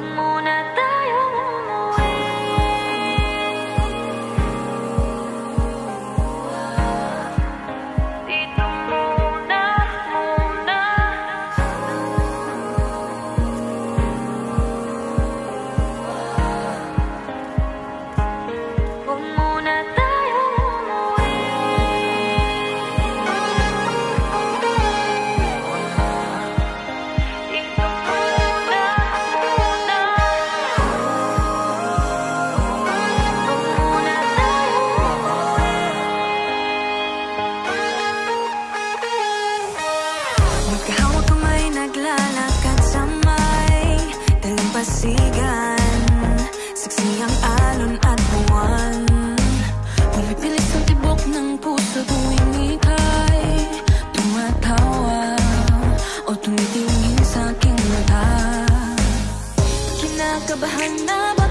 muna tayong umuwi. Dito muna, muna. Huwag muna tayong umuwi. Dito muna, muna. Huwag muna tayong umuwi. Magkahawak kamay, naglalakad sa may dalampasigan. Saksi ang alon at buwan. Pumipilis ang tibok ng puso tuwing ika'y tumatawa o tumitingin sa aking mata. Kinakabahan na ba